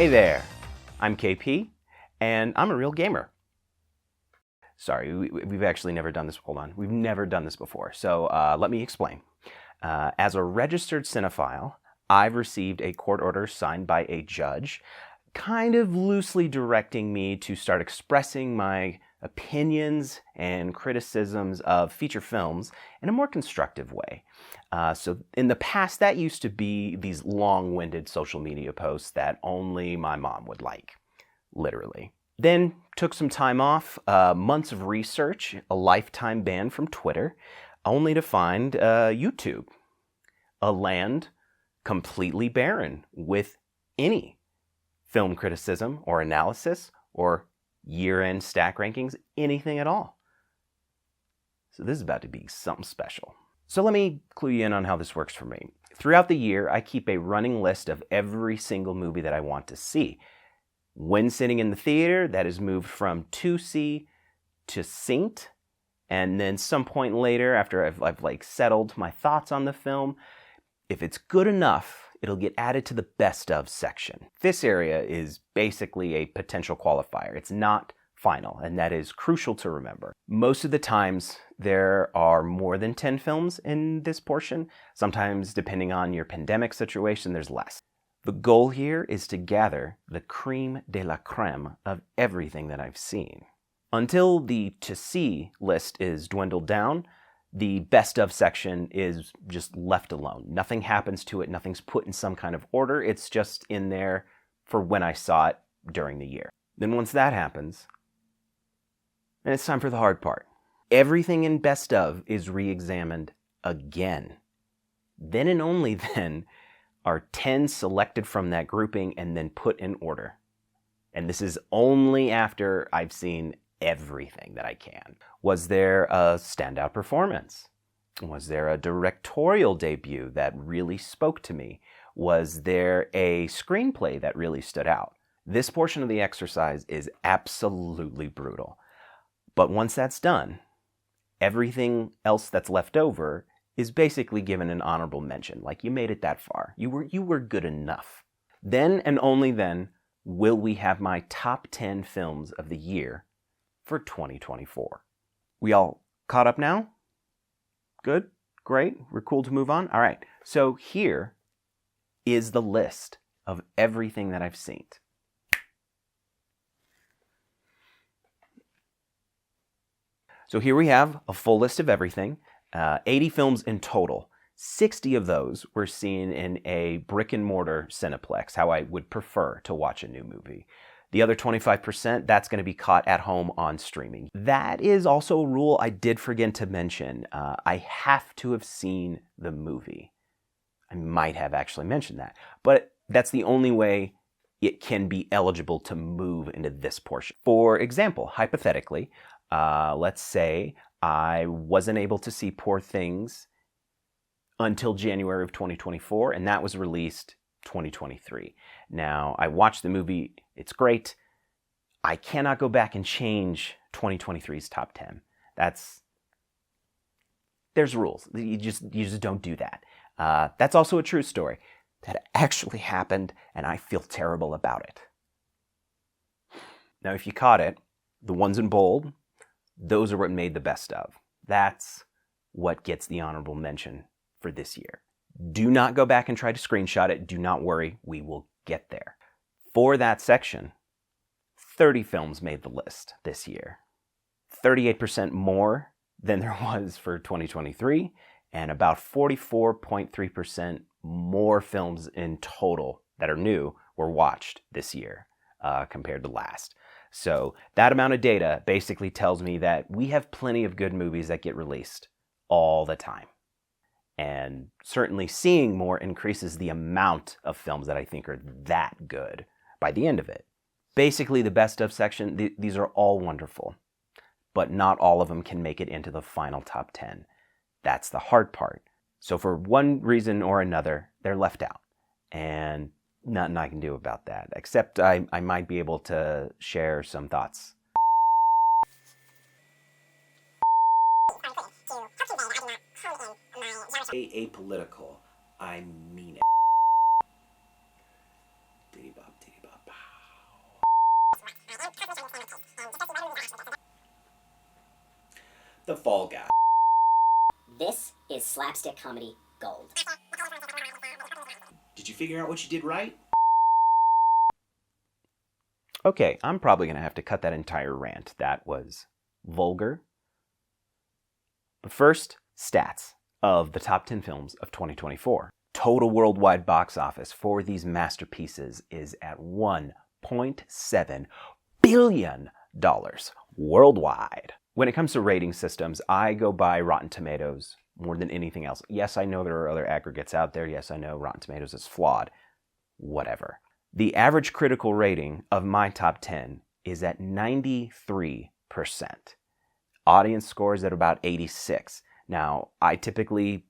Hey there, I'm KP, and I'm a real gamer. Sorry, we've actually never done this. Hold on, we've never done this before, so let me explain. As a registered cinephile, I've received a court order signed by a judge, kind of loosely directing me to start expressing my opinions and criticisms of feature films in a more constructive way. So in the past, that used to be these long-winded social media posts that only my mom would like, literally. Then took some time off, months of research, a lifetime ban from Twitter, only to find YouTube, a land completely barren with any film criticism or analysis or year-end stack rankings, anything at all. So this is about to be something special. So let me clue you in on how this works for me. Throughout the year, I keep a running list of every single movie that I want to see. When sitting in the theater, that is moved from to see to synced, and then some point later, after I've settled my thoughts on the film, if it's good enough, it'll get added to the best of section. This area is basically a potential qualifier. It's not final, and that is crucial to remember. Most of the times, there are more than 10 films in this portion. Sometimes, depending on your pandemic situation, there's less. The goal here is to gather the creme de la creme of everything that I've seen. Until the to see list is dwindled down, the best of section is just left alone. Nothing happens to it, nothing's put in some kind of order, it's just in there for when I saw it during the year. Then once that happens, then it's time for the hard part. Everything in best of is re-examined again. Then and only then are 10 selected from that grouping and then put in order. And this is only after I've seen everything that I can. Was there a standout performance? Was there a directorial debut that really spoke to me? Was there a screenplay that really stood out? This portion of the exercise is absolutely brutal. But once that's done, everything else that's left over is basically given an honorable mention, like you made it that far. You were good enough. Then and only then will we have my top 10 films of the year for 2024. We all caught up now? Good? Great? We're cool to move on? All right. So here is the list of everything that I've seen. So here we have a full list of everything. 80 films in total. 60 of those were seen in a brick and mortar Cineplex, how I would prefer to watch a new movie. The other 25%, that's going to be caught at home on streaming. That is also a rule I did forget to mention. I have to have seen the movie. I might have actually mentioned that. But that's the only way it can be eligible to move into this portion. For example, hypothetically, let's say I wasn't able to see Poor Things until January of 2024, and that was released 2023. Now, I watched the movie, it's great. I cannot go back and change 2023's top 10. There's rules. You just don't do that. That's also a true story. That actually happened, and I feel terrible about it. Now, if you caught it, the ones in bold, those are what made the best of. That's what gets the honorable mention for this year. Do not go back and try to screenshot it. Do not worry. We will get there. For that section, 30 films made the list this year. 38% more than there was for 2023, and about 44.3% more films in total that are new were watched this year compared to last. So that amount of data basically tells me that we have plenty of good movies that get released all the time. And certainly seeing more increases the amount of films that I think are that good by the end of it. Basically, the best of section, these are all wonderful, but not all of them can make it into the final top 10. That's the hard part. So for one reason or another, they're left out. And nothing I can do about that, except I might be able to share some thoughts. Apolitical, I mean it. Diddy bop, diddy bop. the fall guy. This is slapstick comedy gold. Did you figure out what you did right? Okay, I'm probably going to have to cut that entire rant. That was vulgar. But first, stats of the top 10 films of 2024. Total worldwide box office for these masterpieces is at $1.7 billion worldwide. When it comes to rating systems, I go by Rotten Tomatoes more than anything else. Yes, I know there are other aggregates out there. Yes, I know Rotten Tomatoes is flawed. Whatever. The average critical rating of my top 10 is at 93%. Audience scores at about 86. Now, I typically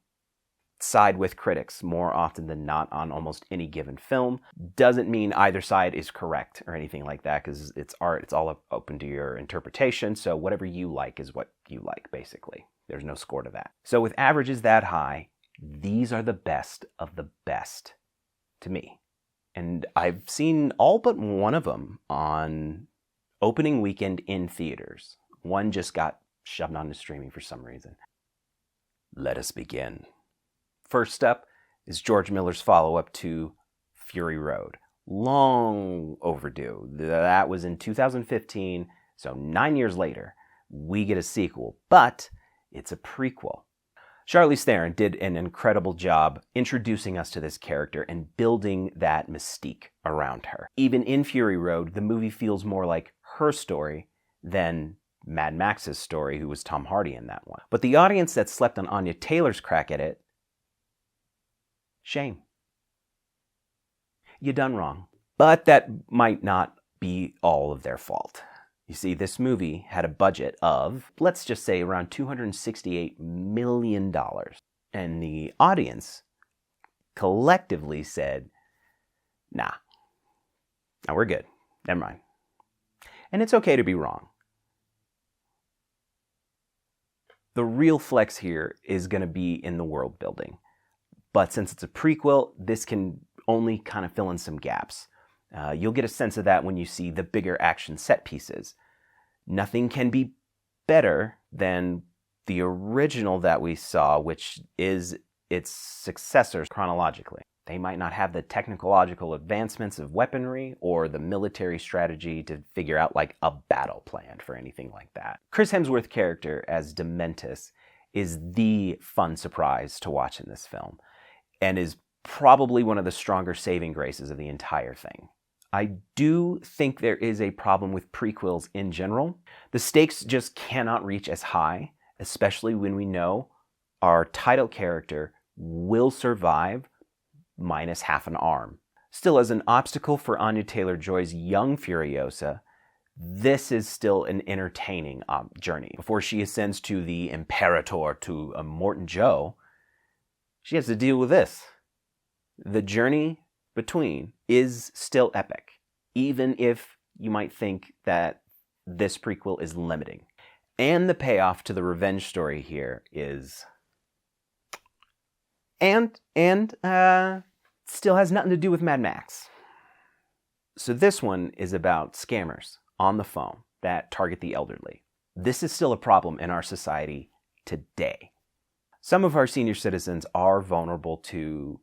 side with critics more often than not on almost any given film. Doesn't mean either side is correct or anything like that, because it's art. It's all open to your interpretation. So whatever you like is what you like, basically. There's no score to that. So with averages that high, these are the best of the best to me. And I've seen all but one of them on opening weekend in theaters. One just got shoved onto streaming for some reason. Let us begin. First up is George Miller's follow-up to Fury Road. Long overdue. That was in 2015, so 9 years later, we get a sequel, but it's a prequel. Charlize Theron did an incredible job introducing us to this character and building that mystique around her. Even in Fury Road, the movie feels more like her story than Mad Max's story, who was Tom Hardy in that one. But the audience that slept on Anya Taylor's crack at it, shame. You done wrong. But that might not be all of their fault. You see, this movie had a budget of, let's just say, around $268 million. And the audience collectively said, nah, we're good. Never mind. And it's okay to be wrong. The real flex here is going to be in the world building. But since it's a prequel, this can only kind of fill in some gaps. You'll get a sense of that when you see the bigger action set pieces. Nothing can be better than the original that we saw, which is its successors chronologically. They might not have the technological advancements of weaponry or the military strategy to figure out like a battle plan for anything like that. Chris Hemsworth's character as Dementus is the fun surprise to watch in this film, and is probably one of the stronger saving graces of the entire thing. I do think there is a problem with prequels in general. The stakes just cannot reach as high, especially when we know our title character will survive minus half an arm. Still, as an obstacle for Anya Taylor-Joy's young Furiosa, this is still an entertaining journey. Before she ascends to the Imperator, to Morton Joe, she has to deal with this. The journey between is still epic, even if you might think that this prequel is limiting. And the payoff to the revenge story here is... And still has nothing to do with Mad Max. So this one is about scammers on the phone that target the elderly. This is still a problem in our society today. Some of our senior citizens are vulnerable to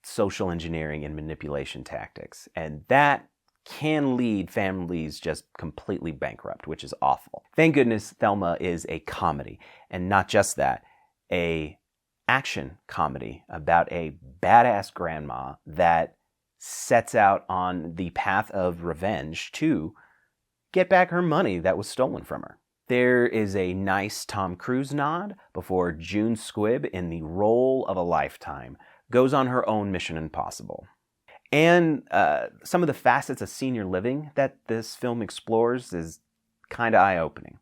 social engineering and manipulation tactics, and that can lead families just completely bankrupt, which is awful. Thank goodness Thelma is a comedy, and not just that, a action comedy about a badass grandma that sets out on the path of revenge to get back her money that was stolen from her. There is a nice Tom Cruise nod before June Squibb, in the role of a lifetime, goes on her own Mission Impossible. And some of the facets of senior living that this film explores is kind of eye-opening.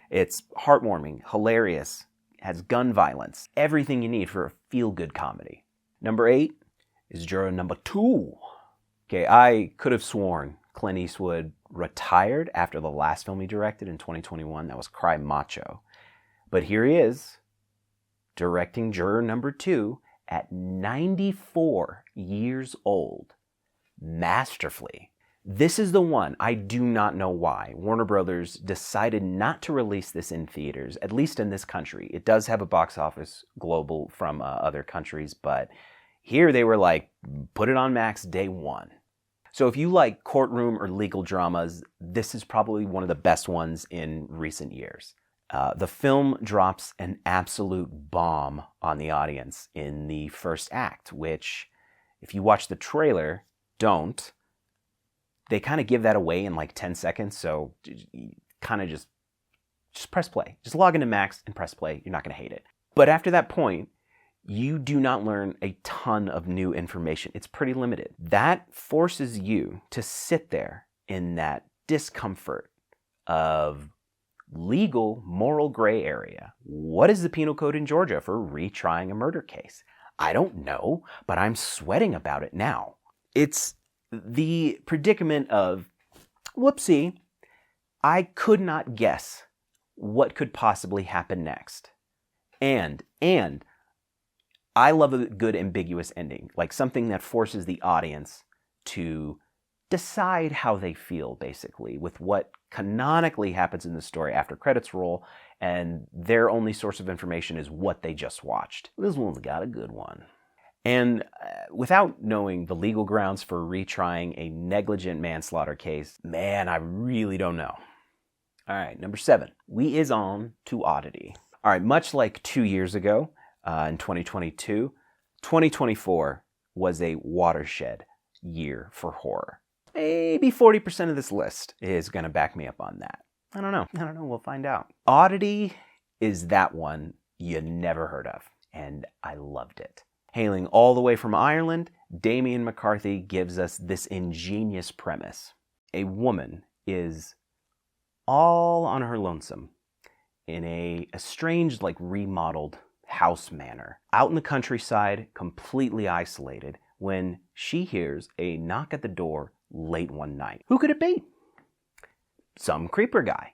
It's heartwarming, hilarious, has gun violence, everything you need for a feel-good comedy. Number 8 is Juror number 2. Okay, I could have sworn Clint Eastwood retired after the last film he directed in 2021. That was Cry Macho. But here he is, directing Juror number 2 at 94 years old, masterfully. This is the one. I do not know why Warner Brothers decided not to release this in theaters, at least in this country. It does have a box office global from other countries, but here they were like, put it on Max day one. So if you like courtroom or legal dramas, this is probably one of the best ones in recent years. The film drops an absolute bomb on the audience in the first act, which, if you watch the trailer, don't. They kind of give that away in like 10 seconds, so kind of just press play. Just log into Max and press play. You're not going to hate it. But after that point, you do not learn a ton of new information. It's pretty limited. That forces you to sit there in that discomfort of legal, moral gray area. What is the penal code in Georgia for retrying a murder case? I don't know, but I'm sweating about it now. It's the predicament of, whoopsie, I could not guess what could possibly happen next. And I love a good ambiguous ending, like something that forces the audience to decide how they feel, basically, with what canonically happens in the story after credits roll, and their only source of information is what they just watched. This one's got a good one. And without knowing the legal grounds for retrying a negligent manslaughter case, man, I really don't know. All right, number 7. We is on to Oddity. All right, much like 2 years ago, in 2022, 2024 was a watershed year for horror. Maybe 40% of this list is going to back me up on that. I don't know. We'll find out. Oddity is that one you never heard of, and I loved it. Hailing all the way from Ireland, Damien McCarthy gives us this ingenious premise. A woman is all on her lonesome in a strange, like remodeled house manor, out in the countryside, completely isolated, when she hears a knock at the door late one night. Who could it be? Some creeper guy.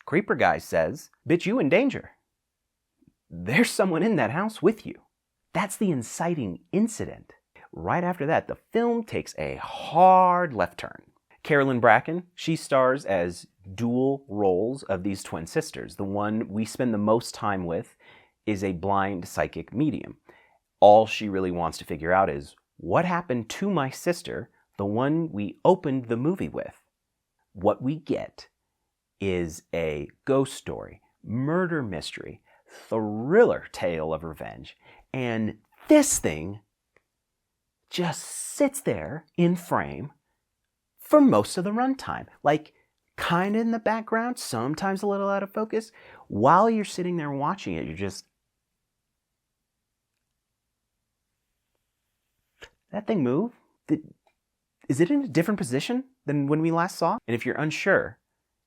Creeper guy says, "Bitch, you in danger. There's someone in that house with you." That's the inciting incident. Right after that, the film takes a hard left turn. Carolyn Bracken, she stars as dual roles of these twin sisters. The one we spend the most time with is a blind psychic medium. All she really wants to figure out is, what happened to my sister, the one we opened the movie with? What we get is a ghost story, murder mystery, thriller tale of revenge. And this thing just sits there in frame for most of the runtime. Like, kind of in the background, sometimes a little out of focus. While you're sitting there watching it, you're just, that thing move? Is it in a different position than when we last saw? And if you're unsure,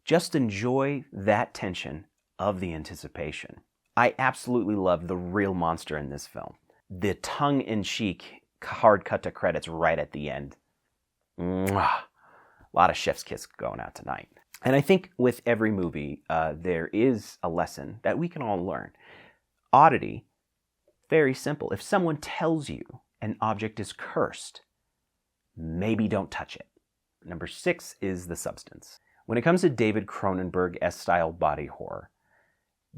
just enjoy that tension of the anticipation. I absolutely love the real monster in this film. The tongue-in-cheek hard cut to credits right at the end. Mwah. A lot of chef's kiss going out tonight. And I think with every movie, there is a lesson that we can all learn. Oddity, very simple. If someone tells you an object is cursed, maybe don't touch it. Number 6 is the substance. When it comes to David Cronenberg-esque style body horror,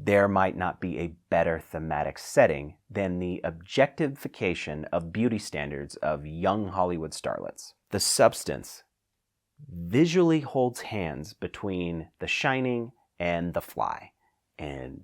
there might not be a better thematic setting than the objectification of beauty standards of young Hollywood starlets. The substance visually holds hands between The Shining and The Fly and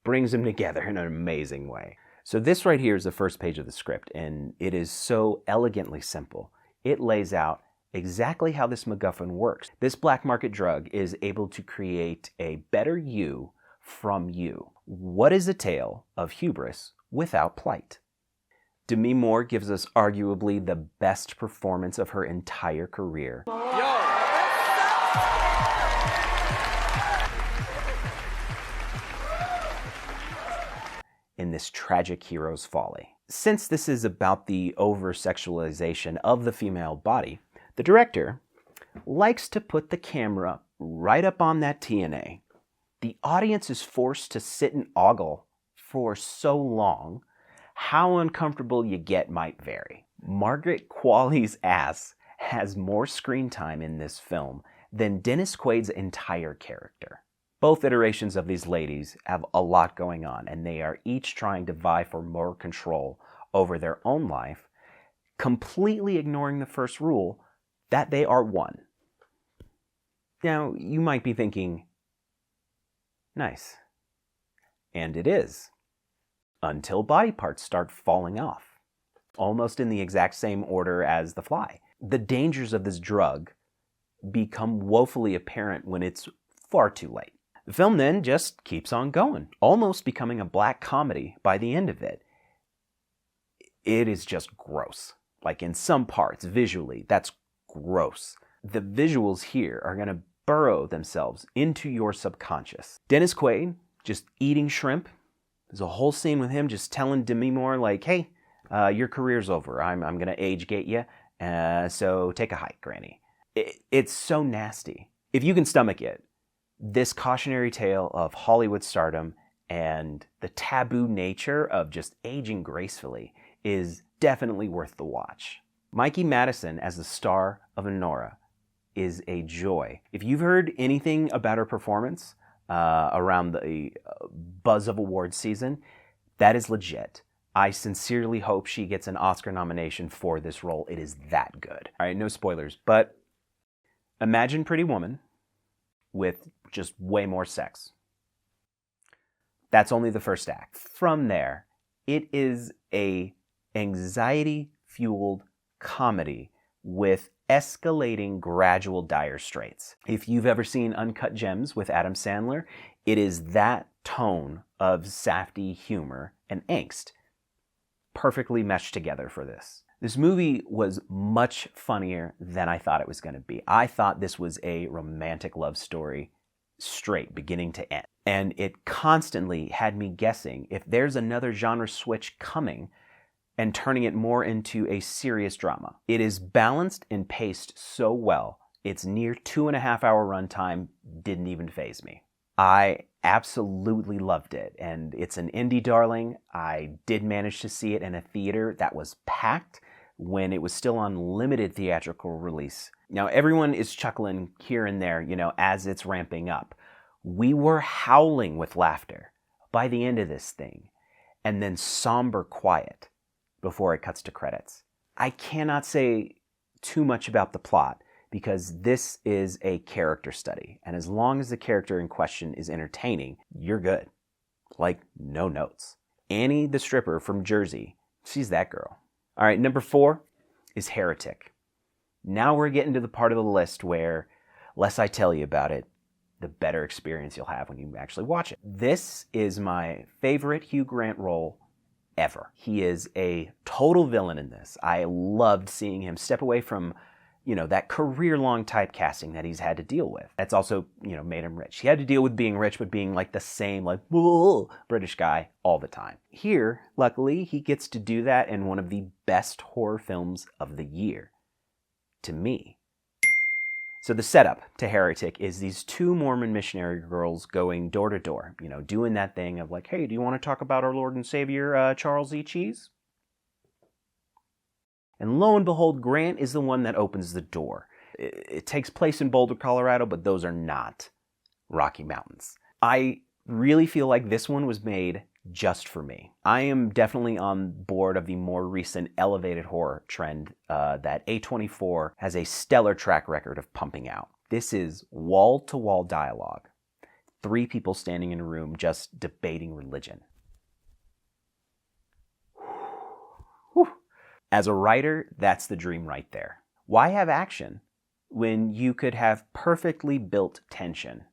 brings them together in an amazing way. So this right here is the first page of the script, and it is so elegantly simple. It lays out exactly how this MacGuffin works. This black market drug is able to create a better you from you. What is a tale of hubris without plight? Demi Moore gives us arguably the best performance of her entire career. In this tragic hero's folly. Since this is about the over-sexualization of the female body, the director likes to put the camera right up on that TNA. The audience is forced to sit and ogle for so long, how uncomfortable you get might vary. Margaret Qualley's ass has more screen time in this film than Dennis Quaid's entire character. Both iterations of these ladies have a lot going on, and they are each trying to vie for more control over their own life, completely ignoring the first rule that they are one. Now, you might be thinking, nice. And it is. Until body parts start falling off, almost in the exact same order as the fly. The dangers of this drug become woefully apparent when it's far too late. The film then just keeps on going, almost becoming a black comedy by the end of it. It is just gross. Like in some parts, visually, that's gross. The visuals here are going to burrow themselves into your subconscious. Dennis Quaid just eating shrimp. There's a whole scene with him just telling Demi Moore, like, hey, your career's over. I'm going to age gate you, so take a hike, Granny. It's so nasty. If you can stomach it, this cautionary tale of Hollywood stardom and the taboo nature of just aging gracefully is definitely worth the watch. Mikey Madison as the star of Anora is a joy. If you've heard anything about her performance around the buzz of awards season, that is legit. I sincerely hope she gets an Oscar nomination for this role. It is that good. All right, no spoilers, but imagine Pretty Woman with just way more sex. That's only the first act. From there, it is a anxiety-fueled comedy with escalating gradual dire straits. If you've ever seen Uncut Gems with Adam Sandler, it is that tone of safty humor and angst perfectly meshed together for this. This movie was much funnier than I thought it was going to be. I thought this was a romantic love story straight, beginning to end. And it constantly had me guessing if there's another genre switch coming and turning it more into a serious drama. It is balanced and paced so well. Its near 2.5-hour runtime didn't even faze me. I absolutely loved it, and it's an indie darling. I did manage to see it in a theater that was packed when it was still on limited theatrical release. Now, everyone is chuckling here and there, as it's ramping up. We were howling with laughter by the end of this thing, and then somber quiet before it cuts to credits. I cannot say too much about the plot because this is a character study, and as long as the character in question is entertaining, you're good. Like, no notes. Annie the stripper from Jersey, she's that girl. All right, number 4 is Heretic. Now we're getting to the part of the list where, less I tell you about it, the better experience you'll have when you actually watch it. This is my favorite Hugh Grant role ever. He is a total villain in this. I loved seeing him step away from, that career-long typecasting that he's had to deal with. That's also, made him rich. He had to deal with being rich, but being like the same, British guy all the time. Here, luckily, he gets to do that in one of the best horror films of the year. To me. So the setup to Heretic is these 2 Mormon missionary girls going door to door, doing that thing of like, hey, do you want to talk about our Lord and Savior, Charles E. Cheese? And lo and behold, Grant is the one that opens the door. It takes place in Boulder, Colorado, but those are not Rocky Mountains. I really feel like this one was made just for me. I am definitely on board of the more recent elevated horror trend that A24 has a stellar track record of pumping out. This is wall-to-wall dialogue. 3 people standing in a room just debating religion. As a writer, that's the dream right there. Why have action when you could have perfectly built tension?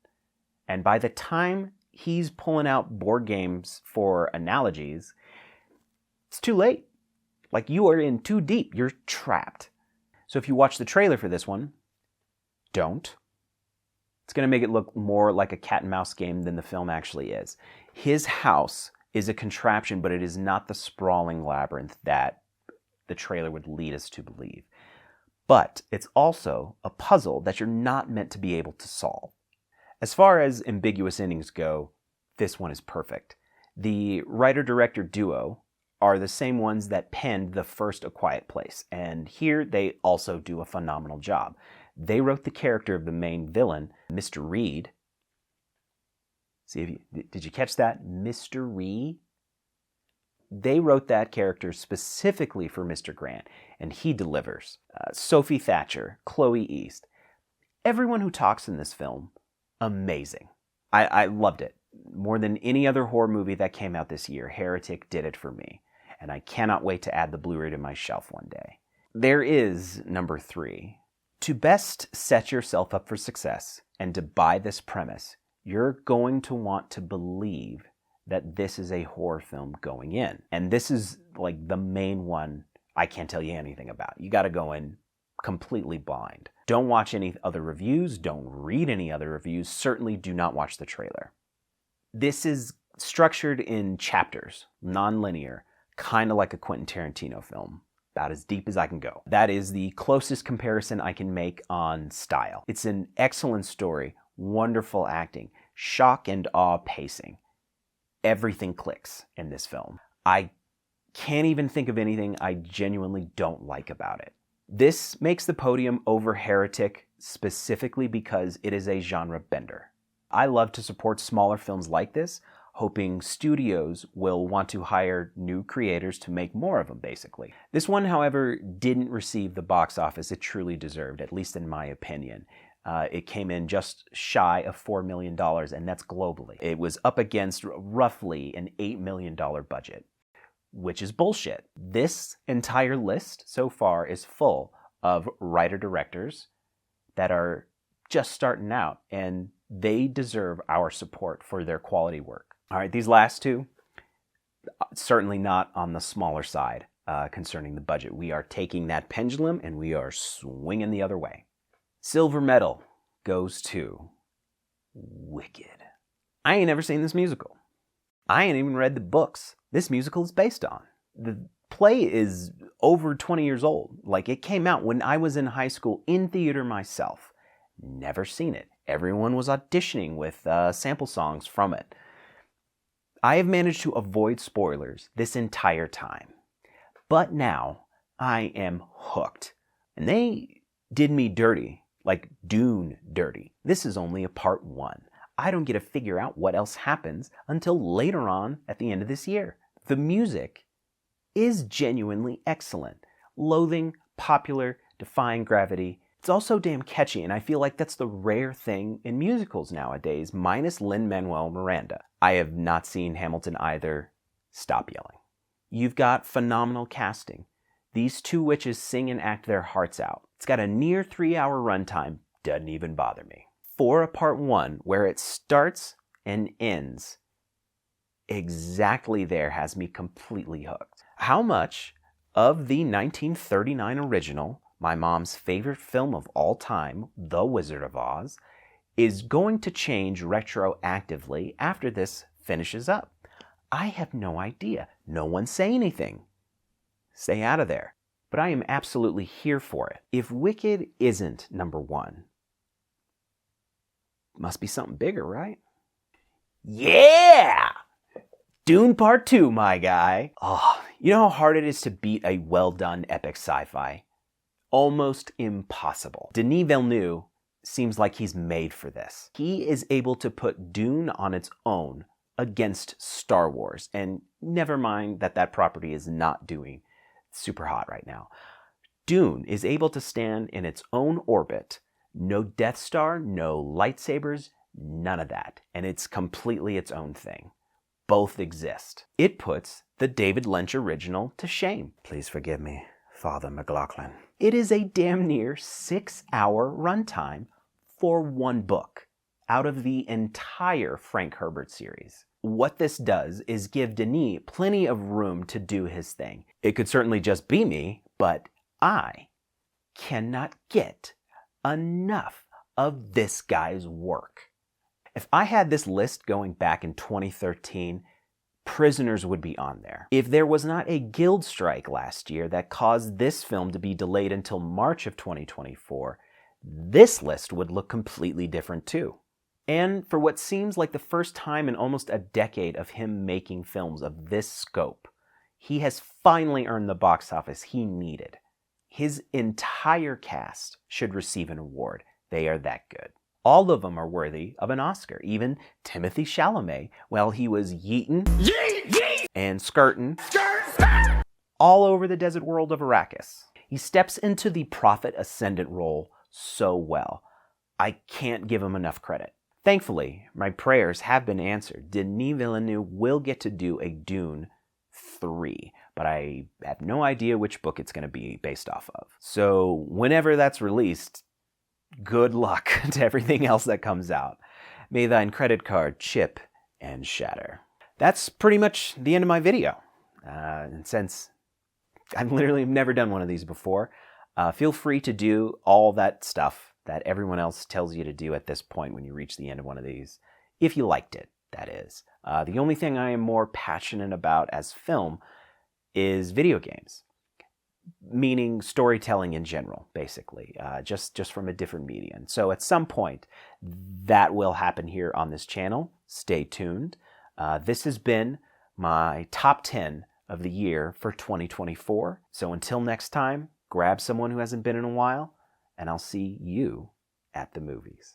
And by the time he's pulling out board games for analogies, it's too late. Like, you are in too deep. You're trapped. So if you watch the trailer for this one, don't. It's going to make it look more like a cat and mouse game than the film actually is. His house is a contraption, but it is not the sprawling labyrinth that the trailer would lead us to believe. But it's also a puzzle that you're not meant to be able to solve. As far as ambiguous endings go, this one is perfect. The writer-director duo are the same ones that penned the first A Quiet Place, and here they also do a phenomenal job. They wrote the character of the main villain, Mr. Reed. Did you catch that? Mr. Reed? They wrote that character specifically for Mr. Grant, and he delivers. Sophie Thatcher, Chloe East, everyone who talks in this film, amazing. I loved it. More than any other horror movie that came out this year, Heretic did it for me, and I cannot wait to add the Blu-ray to my shelf one day. There is number 3. To best set yourself up for success and to buy this premise, you're going to want to believe that this is a horror film going in. And this is like the main one I can't tell you anything about. You got to go in completely blind. Don't watch any other reviews. Don't read any other reviews. Certainly do not watch the trailer. This is structured in chapters, non-linear, kind of like a Quentin Tarantino film. About as deep as I can go. That is the closest comparison I can make on style. It's an excellent story, wonderful acting, shock and awe pacing. Everything clicks in this film. I can't even think of anything I genuinely don't like about it. This makes the podium over Heretic specifically because it is a genre bender. I love to support smaller films like this, hoping studios will want to hire new creators to make more of them, basically. This one, however, didn't receive the box office it truly deserved, at least in my opinion. It came in just shy of $4 million, and that's globally. It was up against roughly an $8 million budget, which is bullshit. This entire list so far is full of writer-directors that are just starting out, and they deserve our support for their quality work. All right, these last two, certainly not on the smaller side concerning the budget. We are taking that pendulum and we are swinging the other way. Silver medal goes to Wicked. I ain't never seen this musical. I ain't even read the books this musical is based on. The play is over 20 years old. Like, it came out when I was in high school in theater myself. Never seen it. Everyone was auditioning with sample songs from it. I have managed to avoid spoilers this entire time. But now I am hooked. And they did me dirty. Like DUNE dirty. This is only a part 1. I don't get to figure out what else happens until later on at the end of this year. The music is genuinely excellent. Loathing, popular, defying gravity. It's also damn catchy, and I feel like that's the rare thing in musicals nowadays, minus Lin-Manuel Miranda. I have not seen Hamilton either. Stop yelling. You've got phenomenal casting. These two witches sing and act their hearts out. It's got a near 3-hour runtime. Doesn't even bother me. For a part 1, where it starts and ends, exactly there has me completely hooked. How much of the 1939 original, my mom's favorite film of all time, The Wizard of Oz, is going to change retroactively after this finishes up? I have no idea. No one say anything. Stay out of there. But I am absolutely here for it. If Wicked isn't number 1, must be something bigger, right? Yeah! Dune Part 2, my guy. Oh, you know how hard it is to beat a well-done epic sci-fi? Almost impossible. Denis Villeneuve seems like he's made for this. He is able to put Dune on its own against Star Wars, and never mind that property is not doing super hot right now. Dune is able to stand in its own orbit. No Death Star, no lightsabers, none of that. And it's completely its own thing. Both exist. It puts the David Lynch original to shame. Please forgive me, Father McLaughlin. It is a damn near 6-hour runtime for one book out of the entire Frank Herbert series. What this does is give Denis plenty of room to do his thing. It could certainly just be me, but I cannot get enough of this guy's work. If I had this list going back in 2013, Prisoners would be on there. If there was not a guild strike last year that caused this film to be delayed until March of 2024, this list would look completely different too. And for what seems like the first time in almost a decade of him making films of this scope, he has finally earned the box office he needed. His entire cast should receive an award. They are that good. All of them are worthy of an Oscar. Even Timothée Chalamet, while he was yeetin' and skirtin' all over the desert world of Arrakis. He steps into the prophet ascendant role so well. I can't give him enough credit. Thankfully, my prayers have been answered. Denis Villeneuve will get to do a Dune 3, but I have no idea which book it's going to be based off of. So whenever that's released, good luck to everything else that comes out. May thine credit card chip and shatter. That's pretty much the end of my video. And since I've literally never done one of these before, feel free to do all that stuff that everyone else tells you to do at this point when you reach the end of one of these. If you liked it, that is. The only thing I am more passionate about as film is video games. Meaning storytelling in general, basically, just from a different medium. So at some point, that will happen here on this channel. Stay tuned. This has been my top 10 of the year for 2024. So until next time, grab someone who hasn't been in a while, and I'll see you at the movies.